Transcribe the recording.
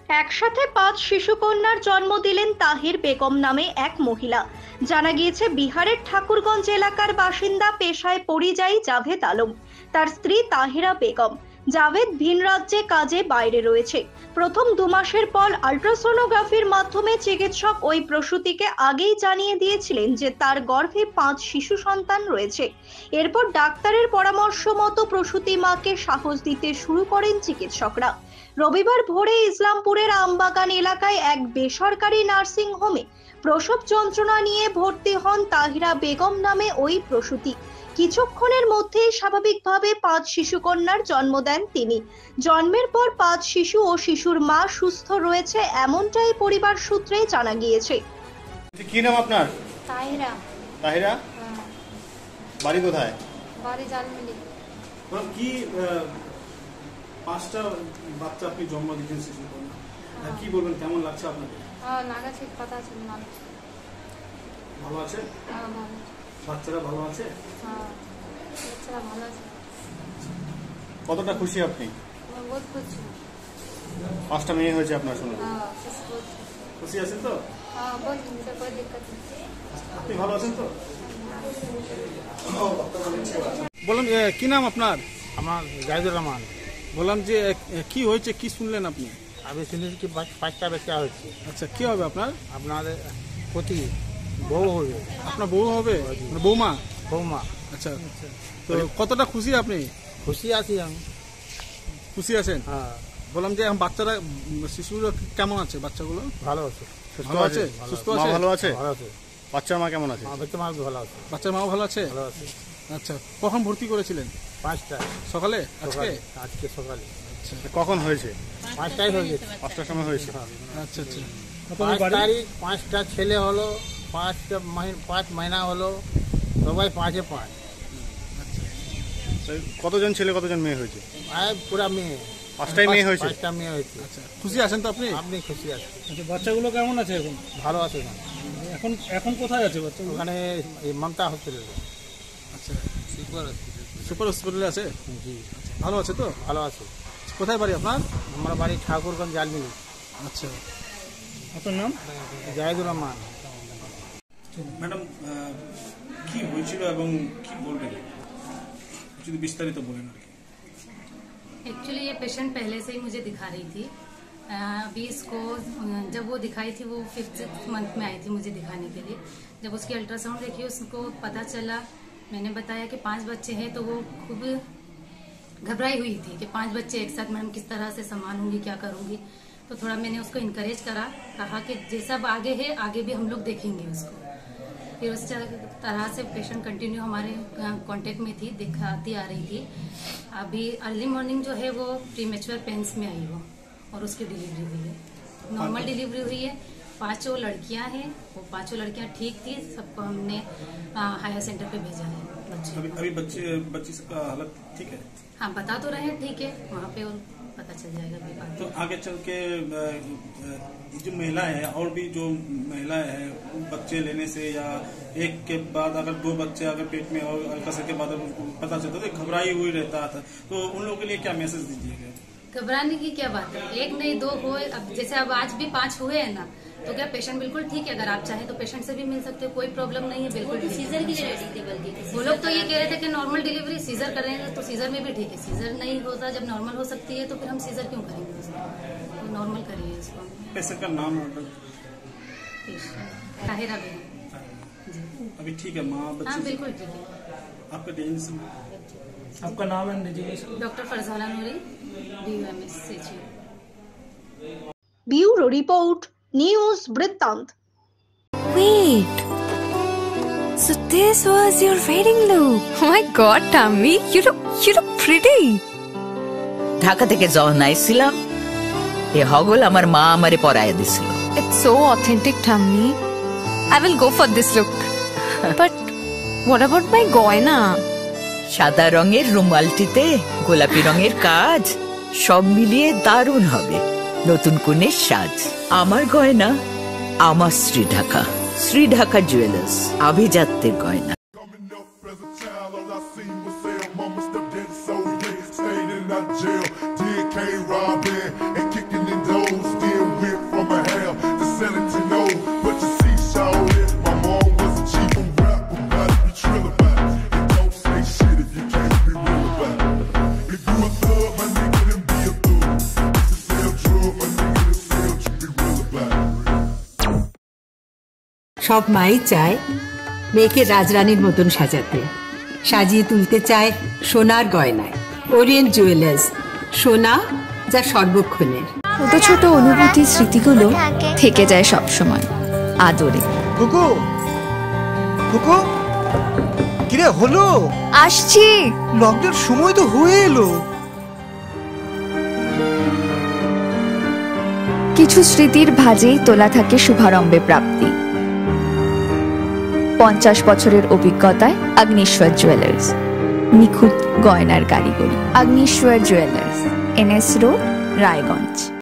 একসাথে 5 শিশুকন্যার জন্ম দিলেন তাহির বেগম নামে এক মহিলা। জানা গিয়েছে বিহারের ঠাকুরগঞ্জ এলাকার বাসিন্দা, পেশায় পরিযায়ী জাভেদ আলম। তার স্ত্রী তাহিরা বেগম। জাভেদ ভিন রাজ্যে কাজে বাইরে রয়েছে। প্রথম 2 মাসের পর আল্ট্রাসোনোগ্রাফির মাধ্যমে চিকিৎসক ওই প্রসূতিকে আগেই জানিয়ে দিয়েছিলেন যে তার গর্ভে 5 শিশু সন্তান রয়েছে। এরপর ডাক্তারের পরামর্শ মতো প্রসূতি মাকে সাহস দিতে শুরু করেন চিকিৎসকরা। রবিবার ভোরে ইসলামপুরের আমবাগান এলাকায় এক বেসরকারি নার্সিং হোমে প্রসব যন্ত্রণা নিয়ে ভর্তি হন তাহিরা বেগম নামে ওই প্রসূতি। কিছুক্ষণের মধ্যেই স্বাভাবিকভাবে 5 শিশুকন্যার জন্ম দেন তিনি। জন্মের পর 5 শিশু ও শিশুর মা সুস্থ রয়েছে, এমনটাই পরিবার সূত্রে জানা গিয়েছে। কি নাম আপনার? তাহিরা। তাহিরা, বাড়ি কোথায়? বাড়ি জালমিলি। কি 5টা বাচ্চা আপনি জন্ম দিয়েছেন শিশুকন্যা, কি বলবেন, কেমন লাগছে আপনাকে? নাগা ঠিক কথা ছিল না। ভালো আছে? ভালো। বাচ্চারা ভালো আছে? বাচ্চারা ভালো আছে। কতটা খুশি আপনি? বহুত খুশি। 5টা মেয়ে হয়েছে আপনার সঙ্গে? খুশি আছেন তো? बहुत कोई दिक्कत नहीं। আপনি ভালো আছেন তো? বললাম কি নাম আপনার? আমার জাহিদুর রহমান। বললাম যে কি হয়েছে, কি শুনলেন আপনি? আমি শুনেছি কি 5টা বাচ্চা হচ্ছে। আচ্ছা, কি হবে আপনার? আপনাদের প্রতি বউ হবে। আপনার বউ হবে? বৌমা? বৌমা। আচ্ছা, তো কতটা খুশি আপনি? খুশি আছি আমি। খুশি আছেন? হ্যাঁ। বললাম যে এখন বাচ্চারা, শিশুরা কেমন আছে? বাচ্চাগুলো ভালো আছে, ভালো আছে, সুস্থ আছে, ভালো আছে। ভালো আছে। বাচ্চার মা কেমন আছে? বাচ্চা মা ভালো আছে। বাচ্চার মাও ভালো আছে? ভালো আছে। আচ্ছা, কখন ভর্তি করেছিলেন? 5টা সকালে? আজকে? আজকে সকালে। আচ্ছা, কখন হয়েছে? 5টায় হয়ে গেছে। 5টার সময় হয়েছে। আচ্ছা আচ্ছা। 5 তারিখ 5টা ছেলে হলো, 5 মহিনা হলো, সবাই 5-এ 5। কতজন ছেলে কতজন মেয়ে হয়েছে? পুরা মেয়ে। 5টাই মেয়ে হয়েছে? 5টা মেয়ে হয়েছে। আচ্ছা, খুশি আছেন তো আপনি? আপনি খুশি আছেন? আচ্ছা, বাচ্চাগুলো কেমন আছে এখন? ভালো আছে না? এখন এখন কোথায় আছে বাচ্চাগুলো? ওখানে এই মমতা হসপিটালে। আচ্ছা, সুপার হসপিটালে আছে? জি। ভালো আছে তো? ভালো আছে। কোথায় বাড়ি আপনার? আমার বাড়ি ঠাকুরগঞ্জ জালমিলি। আচ্ছা, আপনার নাম? জাহিদুর রহমান। ম্যাডাম, কি হয়েছিল এবং কি বলবেন, যদি বিস্তারিত বলেন আর কি। एक्चुअली ये पेशेंट पहले से ही मुझे दिखा रही थी। अभी इसको जब वो दिखाई थी, वो 5th मंथ में आई थी मुझे दिखाने के लिए। जब उसकी अल्ट्रासाउंड देखी, उसको पता चला, मैंने बताया कि 5 बच्चे हैं, तो वो खूब घबराई हुई थी कि 5 बच्चे एक साथ मैडम किस तरह से संभालूंगी, क्या करूंगी। तो थोड़ा मैंने उसको इनकरेज करा, कहा कि जैसा आगे है आगे भी हम लोग देखेंगे उसको। फिर उस तरह से पेशेंट कंटिन्यू हमारे कांटेक्ट में थी, दिखाती आ रही थी। अभी अर्ली मॉर्निंग जो है वो प्रीमेच्योर पेन्स में आई वो, और उसकी डिलीवरी हुई है। नॉर्मल डिलीवरी हुई है। 5 लड़कियां हैं, वो 5 लड़कियां ठीक थी। सबको हमने हायर सेंटर पे भेजा है। अभी बच्ची का हालत ठीक है? हाँ, बता तो रहे हैं ठीक है, वहाँ पे और पता चल जाएगा अभी बात। तो आगे चल के जो महिलाएं हैं, और भी जो महिलाएं हैं, बच्चे लेने से या एक के बाद अगर 2 बच्चे अगर पेट में और अल्ट्रासाउंड के बाद पता चलता तो घबराई हुई रहता था, तो उन लोगों के लिए क्या मैसेज दीजिएगा? घबराने की क्या बात है, 1 नहीं 2 हुए। अब जैसे अब आज भी 5 हुए हैं ना, तो क्या पेशेंट बिल्कुल ठीक है। अगर आप चाहें तो पेशेंट से भी मिल सकते हो, कोई प्रॉब्लम नहीं है, बिल्कुल। सीजर की रेडी थी, बल्कि वो लोग तो ये कह रहे थे कि नॉर्मल डिलीवरी सीजर करेंगे, तो सीजर में भी ठीक है। सीजर नहीं होता, जब नॉर्मल हो सकती है तो फिर हम सीजर क्यों करेंगे उसको, तो नॉर्मल करिए इसको। पेशेंट का नाम ताहिरा बेगम। अभी ठीक है? माँ बच्चे? हाँ, बिल्कुल ठीक है। आपका डेजिग्नेशन? आपका नाम and designation? Doctor Farzana Noori, DUMS CHU। Bureau report, news বৃত্তান্ত। Wait. So this was your wedding look. Oh my God, Tammy, you look pretty. Dhaka থেকে যখন আইছিলাম, এ হগল আমার মা আমারে পরায় দিছিল। It's so authentic, Tammy. I will go for this look. But what about my goina? সাদা রঙের রুমালটিতে গোলাপি রঙের কাজ, সব মিলিয়ে দারুণ হবে নতুন কনের সাজ। আমার গয়না আমার শ্রী ঢাকা জুয়েলার্স, আভিজাত্যের গয়না। Jail, did K-Rob and kicking in doors, still সব মাই চায় মেয়েকে রাজরানীর মতন সাজাতে, সাজিয়ে তুলতে চায় সোনার গয়নায়। ওরিয়েন্ট জুয়েলার্স, সোনা যা সর্বক্ষণের। ছোট ছোট অনুভূতি স্মৃতিগুলো থেকে যায় সব সময় আদরে। কুকু কুকু কিরে হলো? আসছি। লকডাউন সময় তো হয়ে এলো। কিছু স্মৃতির ভাজেই তোলা থাকে শুভারম্ভে প্রাপ্তি। 50 বছরের অভিজ্ঞতায় অগ্নিশ্বর জুয়েলার্স, নিখুঁত গয়নার কারিগরি। Agnishwar jewellers, NS road, Raiganj.